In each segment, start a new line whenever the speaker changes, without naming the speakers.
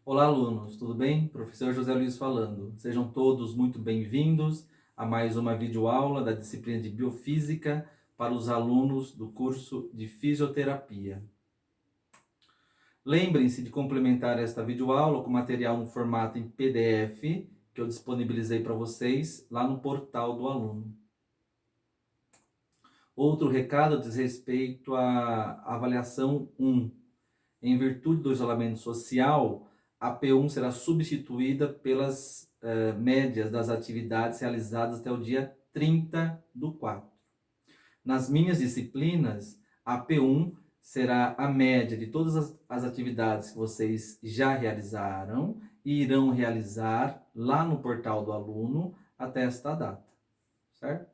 Olá, alunos, tudo bem? Professor José Luiz falando. Sejam todos muito bem-vindos a mais uma videoaula da disciplina de Biofísica para os alunos do curso de Fisioterapia. Lembrem-se de complementar esta videoaula com material no formato em PDF que eu disponibilizei para vocês lá no portal do aluno. Outro recado diz respeito à avaliação 1. Em virtude do isolamento social, a P1 será substituída pelas médias das atividades realizadas até o dia 30/4. Nas minhas disciplinas, a P1 será a média de todas as atividades que vocês já realizaram e irão realizar lá no portal do aluno até esta data, certo?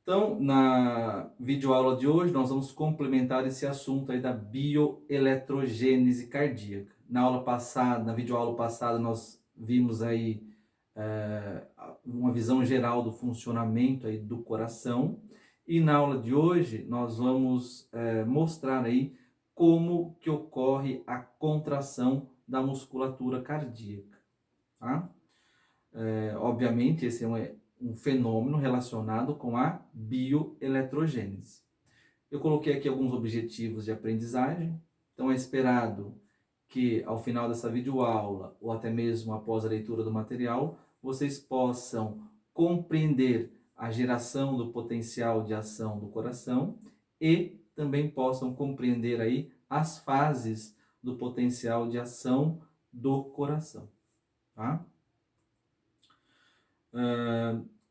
Então, na videoaula de hoje, nós vamos complementar esse assunto aí da bioeletrogênese cardíaca. Na videoaula passada, nós vimos aí uma visão geral do funcionamento aí do coração. E na aula de hoje, nós vamos mostrar aí como que ocorre a contração da musculatura cardíaca, tá? Obviamente, esse é um fenômeno relacionado com a bioeletrogênese. Eu coloquei aqui alguns objetivos de aprendizagem. Então, é esperado que ao final dessa videoaula, ou até mesmo após a leitura do material, vocês possam compreender a geração do potencial de ação do coração e também possam compreender aí as fases do potencial de ação do coração, tá?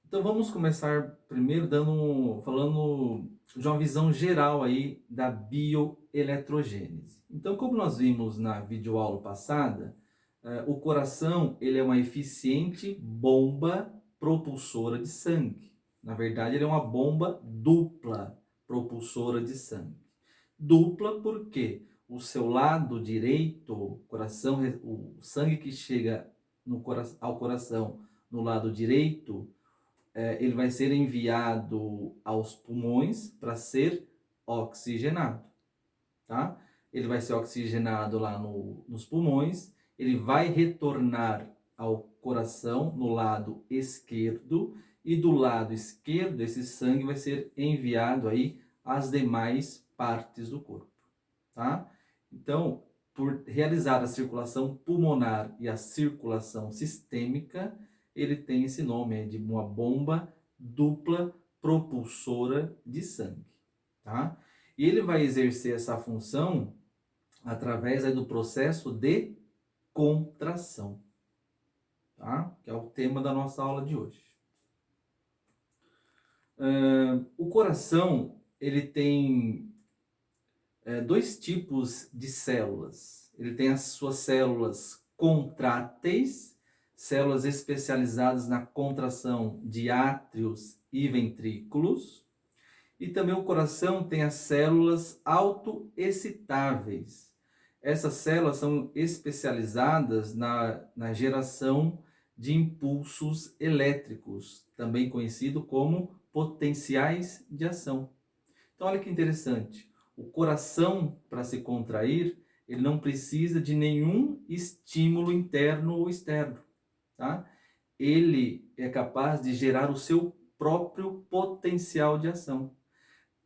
Então vamos começar primeiro falando de uma visão geral aí da bioeletrogênese. Então, como nós vimos na videoaula passada, o coração ele é uma eficiente bomba propulsora de sangue. Na verdade, ele é uma bomba dupla propulsora de sangue. Dupla porque o seu lado direito, o sangue que chega ao coração no lado direito, ele vai ser enviado aos pulmões para ser oxigenado, tá? Ele vai ser oxigenado lá nos pulmões, ele vai retornar ao coração no lado esquerdo, e do lado esquerdo esse sangue vai ser enviado aí às demais partes do corpo, tá? Então, por realizar a circulação pulmonar e a circulação sistêmica, ele tem esse nome de uma bomba dupla propulsora de sangue, tá? E ele vai exercer essa função através aí do processo de contração, tá? Que é o tema da nossa aula de hoje. O coração, ele tem dois tipos de células. Ele tem as suas células contráteis, células especializadas na contração de átrios e ventrículos. E também o coração tem as células autoexcitáveis. Essas células são especializadas na geração de impulsos elétricos, também conhecido como potenciais de ação. Então, olha que interessante. O coração, para se contrair, ele não precisa de nenhum estímulo interno ou externo, tá? Ele é capaz de gerar o seu próprio potencial de ação.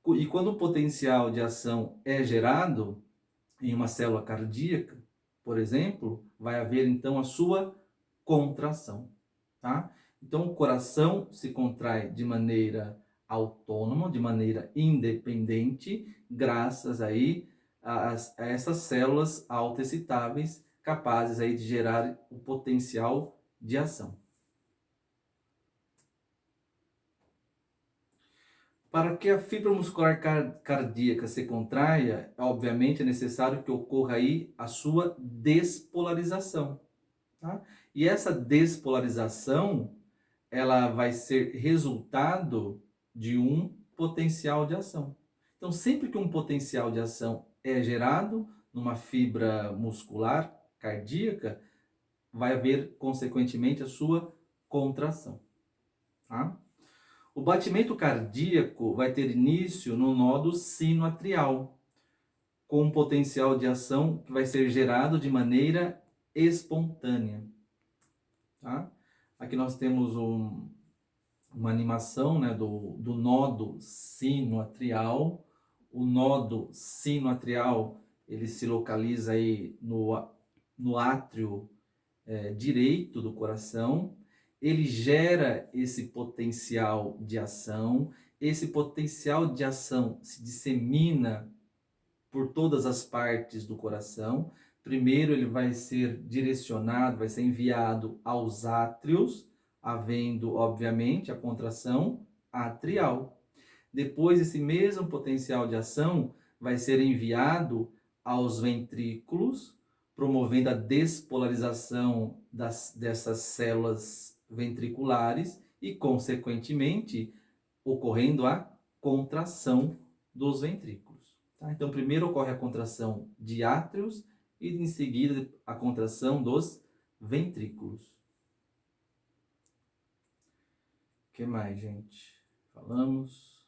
E quando o potencial de ação é gerado em uma célula cardíaca, por exemplo, vai haver então a sua contração, tá? Então o coração se contrai de maneira autônoma, de maneira independente, graças aí a essas células autoexcitáveis capazes aí de gerar o potencial de ação. Para que a fibra muscular cardíaca se contraia, obviamente é necessário que ocorra aí a sua despolarização, tá? E essa despolarização, ela vai ser resultado de um potencial de ação. Então, sempre que um potencial de ação é gerado numa fibra muscular cardíaca, vai haver, consequentemente, a sua contração, tá? O batimento cardíaco vai ter início no nódo sinoatrial. com um potencial de ação que vai ser gerado de maneira espontânea. Tá? Aqui nós temos uma animação, né, do nodo sinoatrial. O nodo sinoatrial ele se localiza aí no átrio direito do coração. Ele gera esse potencial de ação. Esse potencial de ação se dissemina por todas as partes do coração. Primeiro ele vai ser direcionado, vai ser enviado aos átrios, havendo, obviamente, a contração atrial. Depois, esse mesmo potencial de ação vai ser enviado aos ventrículos, promovendo a despolarização dessas células ventriculares e, consequentemente, ocorrendo a contração dos ventrículos. Tá? Então, primeiro ocorre a contração de átrios e, em seguida, a contração dos ventrículos. O que mais, gente? Falamos.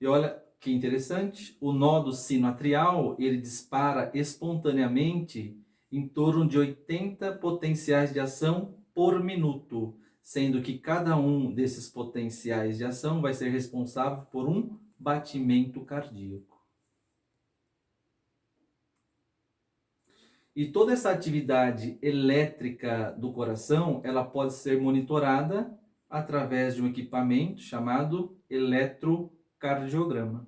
E olha que interessante, o nodo sinoatrial, ele dispara espontaneamente em torno de 80 potenciais de ação por minuto, sendo que cada um desses potenciais de ação vai ser responsável por um batimento cardíaco. E toda essa atividade elétrica do coração, ela pode ser monitorada através de um equipamento chamado eletrocardiograma.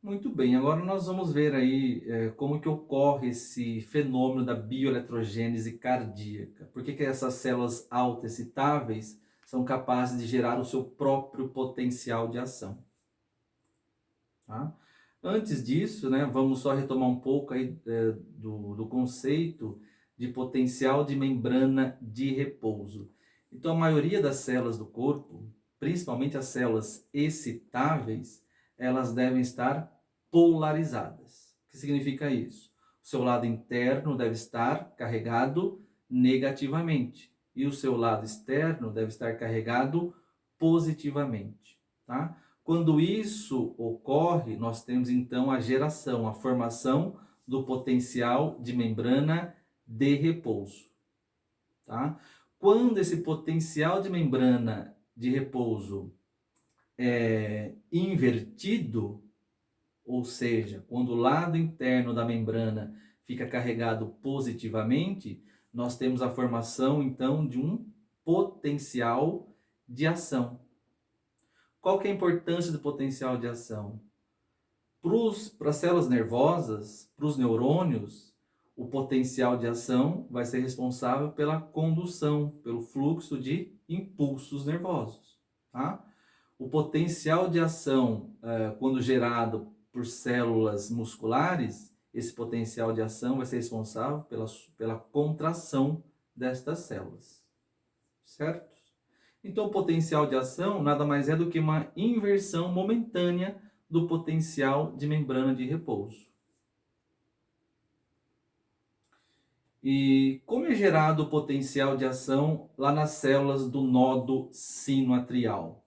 Muito bem, agora nós vamos ver aí como que ocorre esse fenômeno da bioeletrogênese cardíaca. Por que essas células autoexcitáveis são capazes de gerar o seu próprio potencial de ação? Tá? Antes disso, né, vamos só retomar um pouco aí, do conceito de potencial de membrana de repouso. Então, a maioria das células do corpo, principalmente as células excitáveis, elas devem estar polarizadas. O que significa isso? O seu lado interno deve estar carregado negativamente e o seu lado externo deve estar carregado positivamente, tá? Quando isso ocorre, nós temos então a geração, a formação do potencial de membrana de repouso, tá? Quando esse potencial de membrana de repouso é invertido, ou seja, quando o lado interno da membrana fica carregado positivamente, nós temos a formação então de um potencial de ação. Qual que é a importância do potencial de ação? Para as células nervosas, para os neurônios, o potencial de ação vai ser responsável pela condução, pelo fluxo de impulsos nervosos. Tá? O potencial de ação, quando gerado por células musculares, esse potencial de ação vai ser responsável pela contração destas células. Certo? Então, o potencial de ação nada mais é do que uma inversão momentânea do potencial de membrana de repouso. E como é gerado o potencial de ação lá nas células do nodo sinoatrial?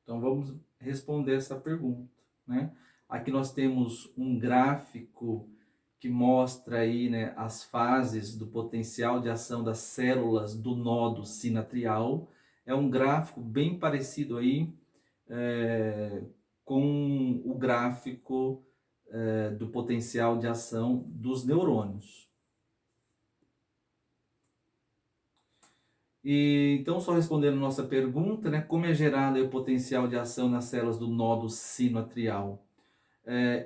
Então, vamos responder essa pergunta, né? Aqui nós temos um gráfico que mostra aí, né, as fases do potencial de ação das células do nodo sinoatrial. É um gráfico bem parecido aí com o gráfico do potencial de ação dos neurônios. E, então, só respondendo a nossa pergunta, né, como é gerado o potencial de ação nas células do nodo sinoatrial?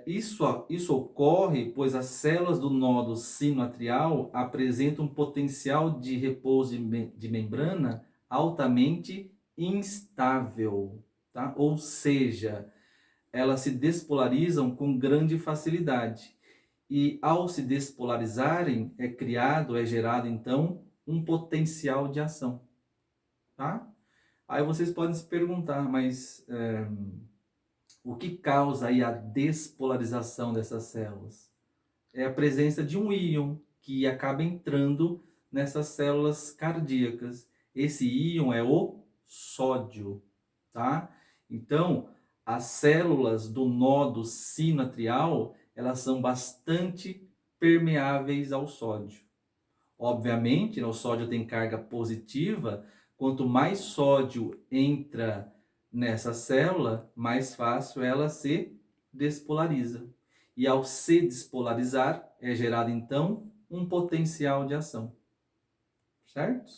Isso ocorre pois as células do nodo sinoatrial apresentam um potencial de repouso de membrana altamente instável, tá? Ou seja, elas se despolarizam com grande facilidade. E ao se despolarizarem, é gerado então um potencial de ação, tá? Aí vocês podem se perguntar, mas o que causa aí a despolarização dessas células? É a presença de um íon que acaba entrando nessas células cardíacas. Esse íon é o sódio, tá? Então, as células do nódo sinoatrial, elas são bastante permeáveis ao sódio. Obviamente, né, o sódio tem carga positiva, quanto mais sódio entra nessa célula, mais fácil ela se despolariza. E ao se despolarizar, é gerado então um potencial de ação. Certo?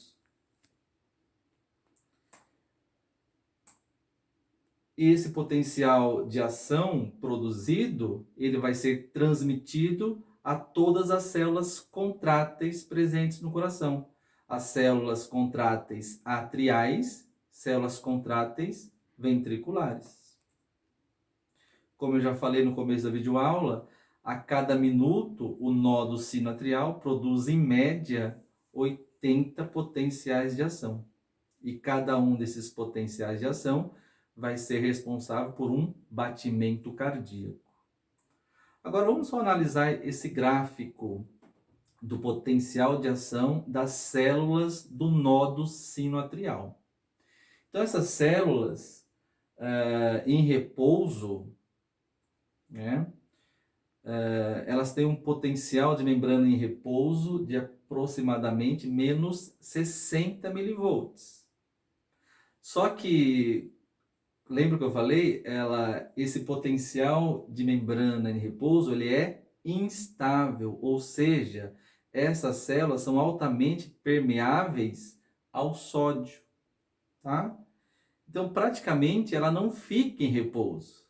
Esse potencial de ação produzido, ele vai ser transmitido a todas as células contráteis presentes no coração. As células contráteis atriais, células contráteis ventriculares. Como eu já falei no começo da videoaula, a cada minuto o nódo sinoatrial produz em média 80 potenciais de ação. E cada um desses potenciais de ação vai ser responsável por um batimento cardíaco. Agora vamos só analisar esse gráfico do potencial de ação das células do nódo sinoatrial. Então essas células em repouso, né, elas têm um potencial de membrana em repouso de aproximadamente menos 60 milivolts. Só que lembra que eu falei? Esse potencial de membrana em repouso, ele é instável, ou seja, essas células são altamente permeáveis ao sódio, tá? Então, praticamente, ela não fica em repouso.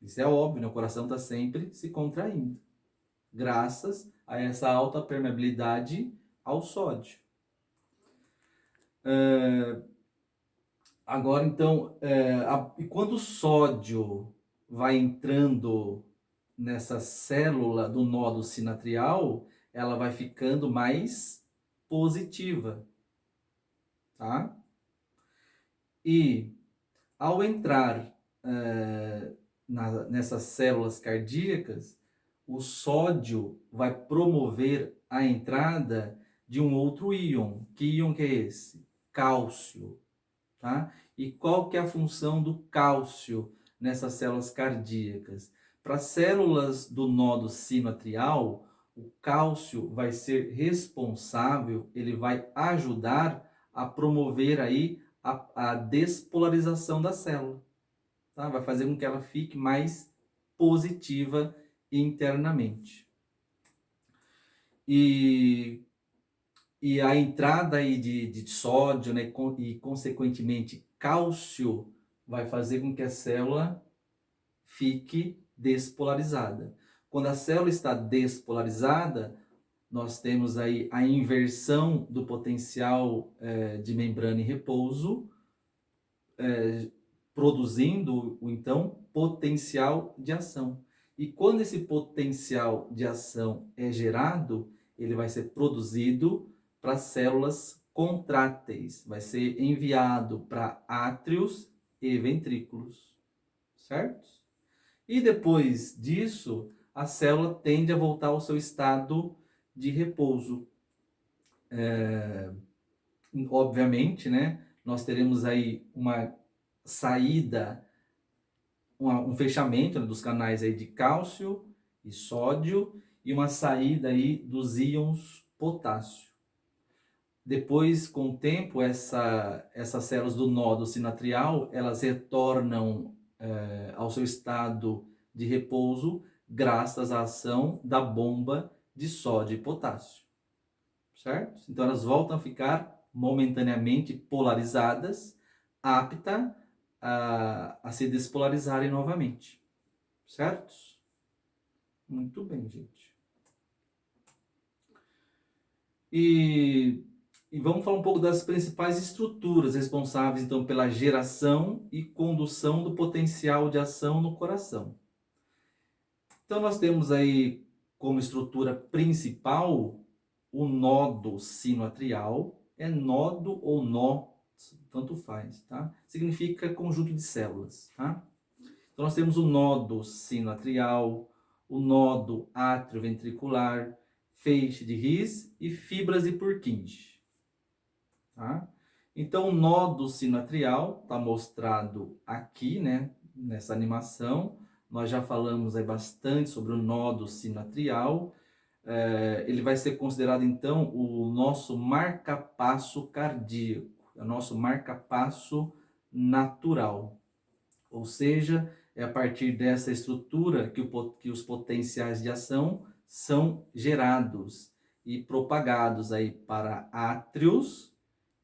Isso é óbvio, né? O coração está sempre se contraindo, graças a essa alta permeabilidade ao sódio. Agora, então, e quando o sódio vai entrando nessa célula do nódo sinatrial, ela vai ficando mais positiva, tá? E ao entrar nessas células cardíacas, o sódio vai promover a entrada de um outro íon. Que íon que é esse? Cálcio. Tá? E qual que é a função do cálcio nessas células cardíacas? Para células do nódo sinoatrial, o cálcio vai ser responsável, ele vai ajudar a promover aí a despolarização da célula. Tá? Vai fazer com que ela fique mais positiva internamente. E a entrada aí de sódio, né, e consequentemente cálcio, vai fazer com que a célula fique despolarizada. Quando a célula está despolarizada, nós temos aí a inversão do potencial de membrana em repouso, produzindo o então potencial de ação. E quando esse potencial de ação é gerado, ele vai ser produzido para células contráteis, vai ser enviado para átrios e ventrículos, certo? E depois disso, a célula tende a voltar ao seu estado de repouso. Obviamente, né, nós teremos aí uma saída, um fechamento, né, dos canais aí de cálcio e sódio e uma saída aí dos íons potássio. Depois, com o tempo, essas células do nódo sinatrial, elas retornam ao seu estado de repouso graças à ação da bomba de sódio e potássio, certo? Então, elas voltam a ficar momentaneamente polarizadas, apta a se despolarizarem novamente, certo? Muito bem, gente. E vamos falar um pouco das principais estruturas responsáveis, então, pela geração e condução do potencial de ação no coração. Então, nós temos aí como estrutura principal o nódo sinoatrial. É nódo ou nó, tanto faz, tá? Significa conjunto de células, tá? Então, nós temos o nódo sinoatrial, o nódo atrioventricular, feixe de His e fibras de Purkinje. Tá? Então, o nó do sino atrial está mostrado aqui, né, nessa animação. Nós já falamos aí bastante sobre o nó do sino atrial. Ele vai ser considerado, então, o nosso marca-passo cardíaco, é o nosso marca-passo natural. Ou seja, é a partir dessa estrutura que os potenciais de ação são gerados e propagados aí para átrios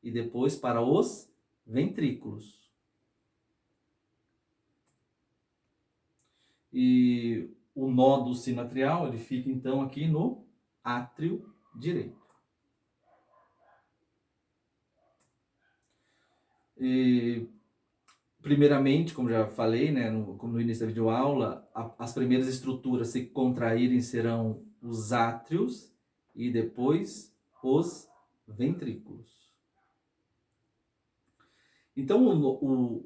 e depois para os ventrículos. E o nó do sino atrial, ele fica então aqui no átrio direito. E, primeiramente, como já falei, né, como no início da videoaula, as primeiras estruturas a se contraírem serão os átrios e depois os ventrículos. Então,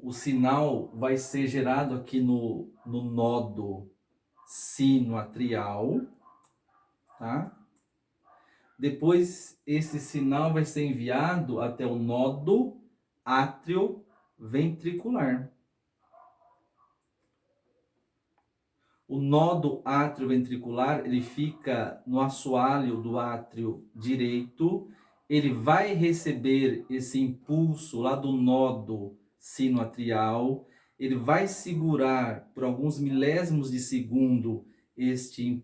o sinal vai ser gerado aqui no nódo sinoatrial, tá? Depois, esse sinal vai ser enviado até o nódo atrioventricular. O nódo atrioventricular, ele fica no assoalho do átrio direito. Ele vai receber esse impulso lá do nódo sinoatrial. Ele vai segurar por alguns milésimos de segundo esse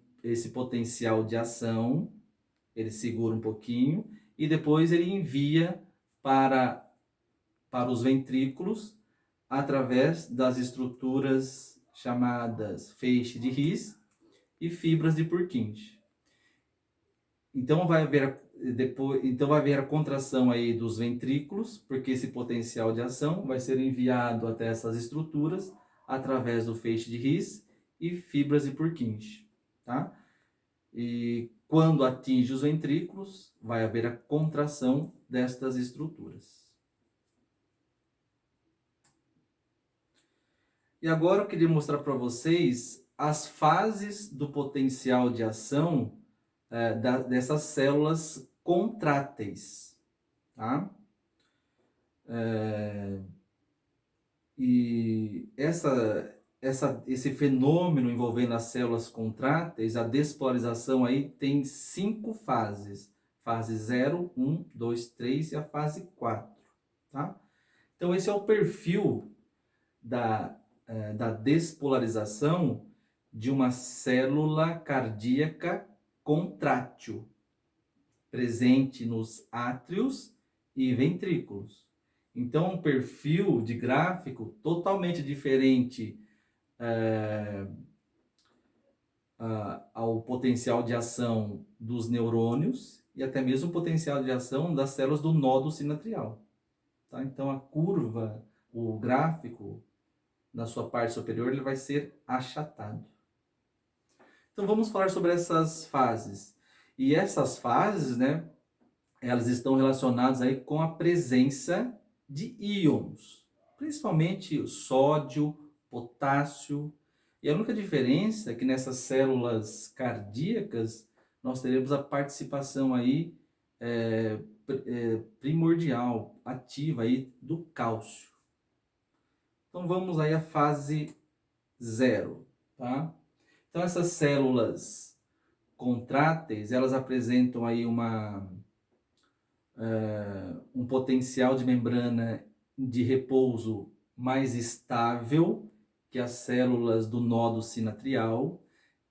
potencial de ação. Ele segura um pouquinho e depois ele envia para os ventrículos através das estruturas chamadas feixe de His e fibras de Purkinje. Então vai haver a contração aí dos ventrículos, porque esse potencial de ação vai ser enviado até essas estruturas através do feixe de His e fibras de Purkinje, tá? E quando atinge os ventrículos, vai haver a contração destas estruturas. E agora eu queria mostrar para vocês as fases do potencial de ação dessas células contráteis, tá? E esse fenômeno envolvendo as células contráteis, a despolarização aí tem 5 fases. Fase 0, 1, 2, 3 e a fase 4, tá? Então esse é o perfil da despolarização de uma célula cardíaca contrátil, presente nos átrios e ventrículos. Então, um perfil de gráfico totalmente diferente ao potencial de ação dos neurônios e até mesmo o potencial de ação das células do nódo sinoatrial. Tá? Então, a curva, o gráfico, na sua parte superior, ele vai ser achatado. Então, vamos falar sobre essas fases. E essas fases, né, elas estão relacionadas aí com a presença de íons, principalmente sódio, potássio. E a única diferença é que nessas células cardíacas nós teremos a participação aí primordial, ativa aí do cálcio. Então vamos aí à fase 0, tá? Então essas células contráteis, elas apresentam aí um potencial de membrana de repouso mais estável que as células do nódo sinoatrial.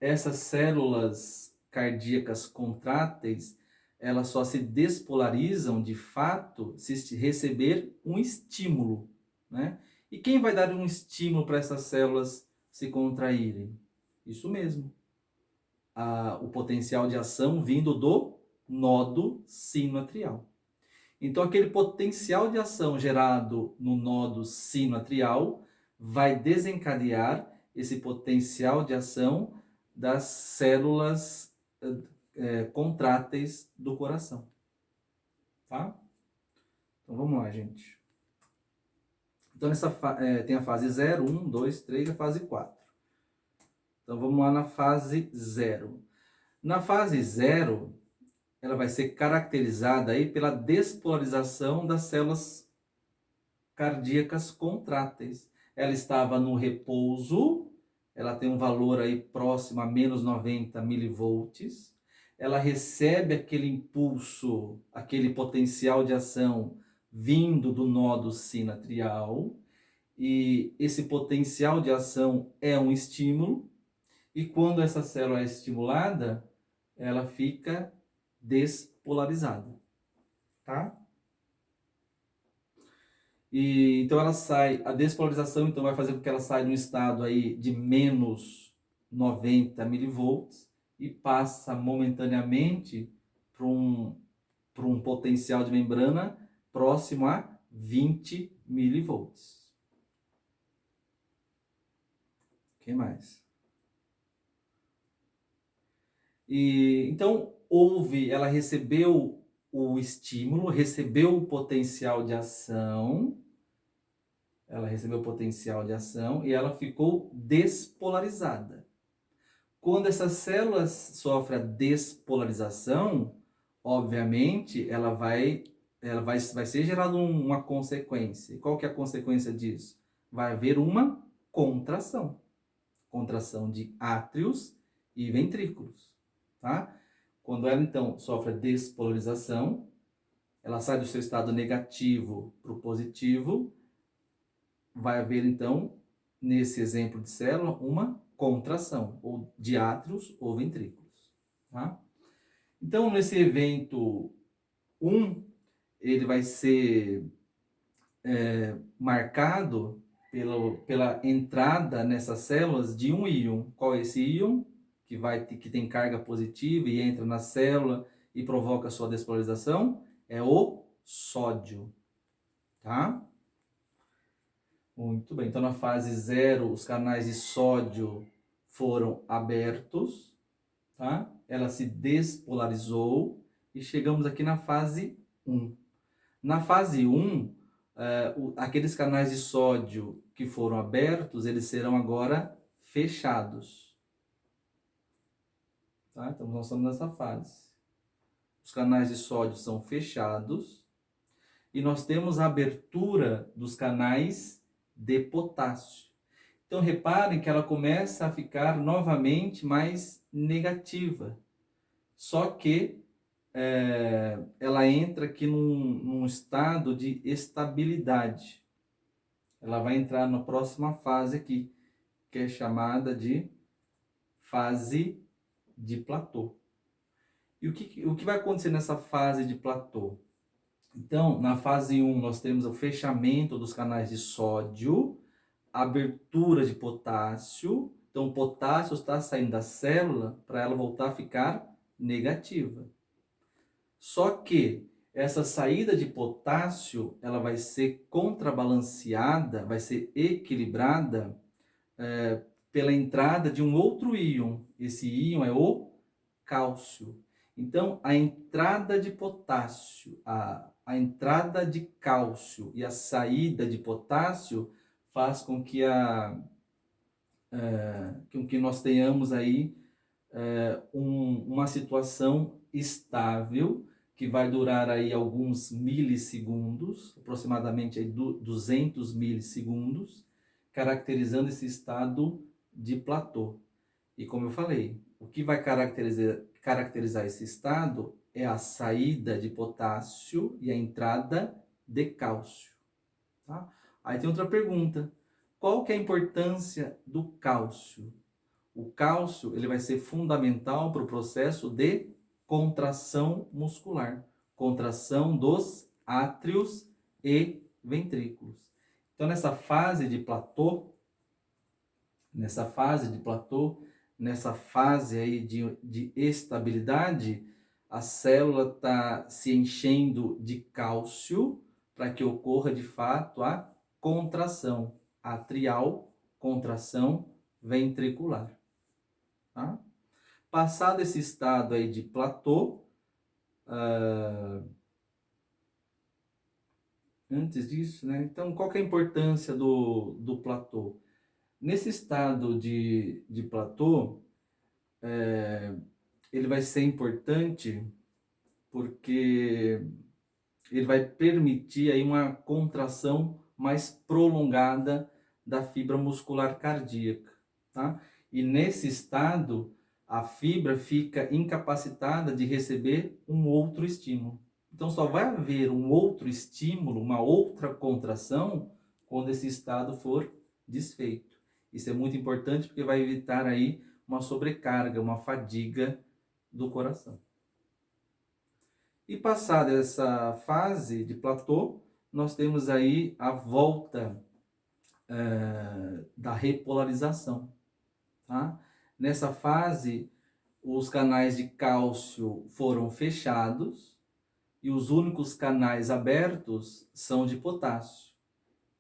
Essas células cardíacas contráteis, elas só se despolarizam de fato se receber um estímulo, né? E quem vai dar um estímulo para essas células se contraírem? Isso mesmo. O potencial de ação vindo do nódo sinoatrial. Então, aquele potencial de ação gerado no nódo sinoatrial vai desencadear esse potencial de ação das células contráteis do coração. Tá? Então, vamos lá, gente. Então, tem a fase 0, 1, 2, 3 e a fase 4. Então, vamos lá na fase 0. Na fase 0, ela vai ser caracterizada aí pela despolarização das células cardíacas contráteis. Ela estava no repouso, ela tem um valor aí próximo a menos 90 milivolts. Ela recebe aquele impulso, aquele potencial de ação vindo do nódo sinatrial, e esse potencial de ação é um estímulo, e quando essa célula é estimulada, ela fica despolarizada, tá? E então ela sai, a despolarização então vai fazer com que ela saia de um estado aí de menos 90 milivolts e passa momentaneamente para um potencial de membrana próximo a 20 milivolts. O que mais? E então ela recebeu o estímulo, recebeu o potencial de ação, e ela ficou despolarizada. Quando essas células sofrem a despolarização, obviamente vai ser gerada uma consequência. E qual que é a consequência disso? Vai haver uma contração. Contração de átrios e ventrículos, tá? Quando ela então sofre a despolarização, ela sai do seu estado negativo para o positivo, vai haver então, nesse exemplo de célula, uma contração, ou de átrios ou ventrículos, tá? Então, nesse evento 1, ele vai ser marcado pela entrada nessas células de um íon. Qual é esse íon? Que tem carga positiva e entra na célula e provoca a sua despolarização? É o sódio, tá? Muito bem. Então, na fase 0, os canais de sódio foram abertos, tá? Ela se despolarizou e chegamos aqui na fase 1. Na fase 1, aqueles canais de sódio que foram abertos, eles serão agora fechados. Tá? Então, nós estamos nessa fase. Os canais de sódio são fechados e nós temos a abertura dos canais de potássio. Então, reparem que ela começa a ficar novamente mais negativa. Só que ela entra aqui num estado de estabilidade. Ela vai entrar na próxima fase aqui, que é chamada de fase de platô. E o que vai acontecer nessa fase de platô? Então, na fase 1, nós temos o fechamento dos canais de sódio, abertura de potássio. Então, o potássio está saindo da célula para ela voltar a ficar negativa. Só que essa saída de potássio, ela vai ser contrabalanceada, vai ser equilibrada pela entrada de um outro íon. Esse íon é o cálcio. Então, a entrada de potássio, a entrada de cálcio e a saída de potássio faz com que nós tenhamos aí uma situação estável que vai durar aí alguns milissegundos, aproximadamente aí 200 milissegundos, caracterizando esse estado de platô. E como eu falei, o que vai caracterizar esse estado é a saída de potássio e a entrada de cálcio. Tá? Aí tem outra pergunta. Qual que é a importância do cálcio? O cálcio ele vai ser fundamental para o processo de contração muscular, contração dos átrios e ventrículos. Então, nessa fase de platô, nessa fase aí de estabilidade, a célula está se enchendo de cálcio para que ocorra de fato a contração atrial, contração ventricular. Tá? Passado esse estado aí de platô, antes disso, né? Então, qual que é a importância do platô? Nesse estado de platô, ele vai ser importante porque ele vai permitir aí uma contração mais prolongada da fibra muscular cardíaca, tá? E nesse estado, a fibra fica incapacitada de receber um outro estímulo. Então, só vai haver um outro estímulo, uma outra contração, quando esse estado for desfeito. Isso é muito importante porque vai evitar aí uma sobrecarga, uma fadiga do coração. E passada essa fase de platô, nós temos aí a volta da repolarização. Tá? Nessa fase, os canais de cálcio foram fechados e os únicos canais abertos são de potássio.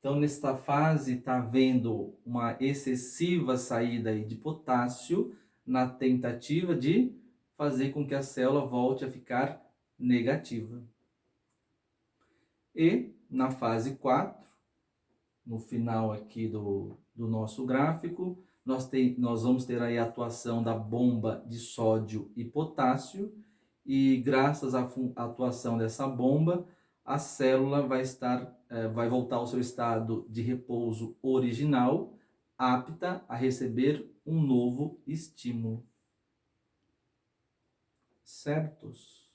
Então, nesta fase, está havendo uma excessiva saída aí de potássio na tentativa de fazer com que a célula volte a ficar negativa. E na fase 4, no final aqui do nosso gráfico, nós vamos ter aí a atuação da bomba de sódio e potássio, e graças à atuação dessa bomba, a célula vai voltar ao seu estado de repouso original, apta a receber um novo estímulo. Certos?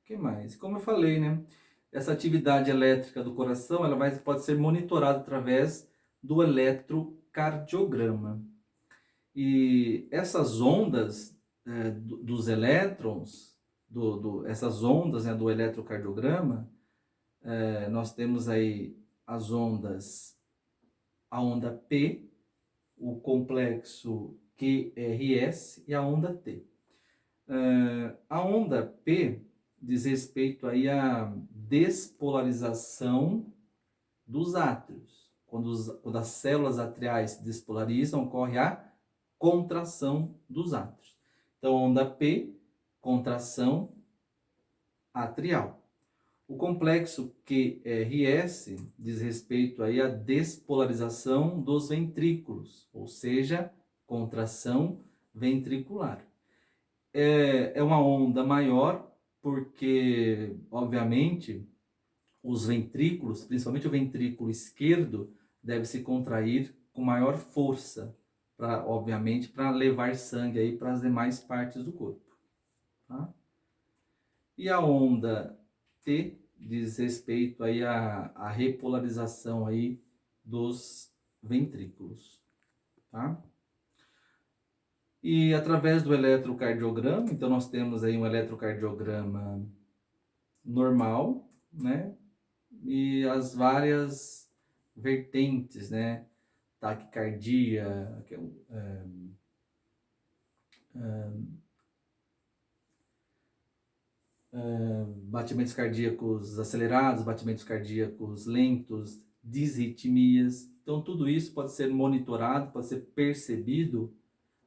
O que mais? Como eu falei, né? Essa atividade elétrica do coração, pode ser monitorada através do eletrocardiograma. E essas ondas dos elétrons, essas ondas, né, do eletrocardiograma, nós temos aí as ondas, a onda P, o complexo QRS e a onda T. A onda P diz respeito aí à despolarização dos átrios. Quando as células atriais se despolarizam, ocorre a contração dos átrios. Então, onda P, contração atrial. O complexo QRS diz respeito aí à despolarização dos ventrículos, ou seja, contração ventricular. É uma onda maior porque, obviamente, os ventrículos, principalmente o ventrículo esquerdo, deve se contrair com maior força, obviamente, para levar sangue aí para as demais partes do corpo. Tá? E a onda T diz respeito aí à repolarização aí dos ventrículos. Tá? E através do eletrocardiograma, então nós temos aí um eletrocardiograma normal, né? E as várias vertentes, né? Taquicardia, batimentos cardíacos acelerados, batimentos cardíacos lentos, disritmias. Então, tudo isso pode ser monitorado, pode ser percebido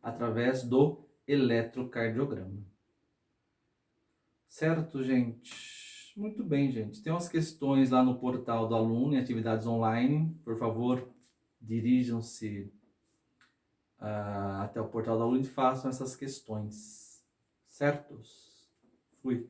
através do eletrocardiograma. Certo, gente? Muito bem, gente. Tem umas questões lá no portal do aluno, em atividades online. Por favor, dirijam-se até o portal do aluno e façam essas questões. Certos? Fui.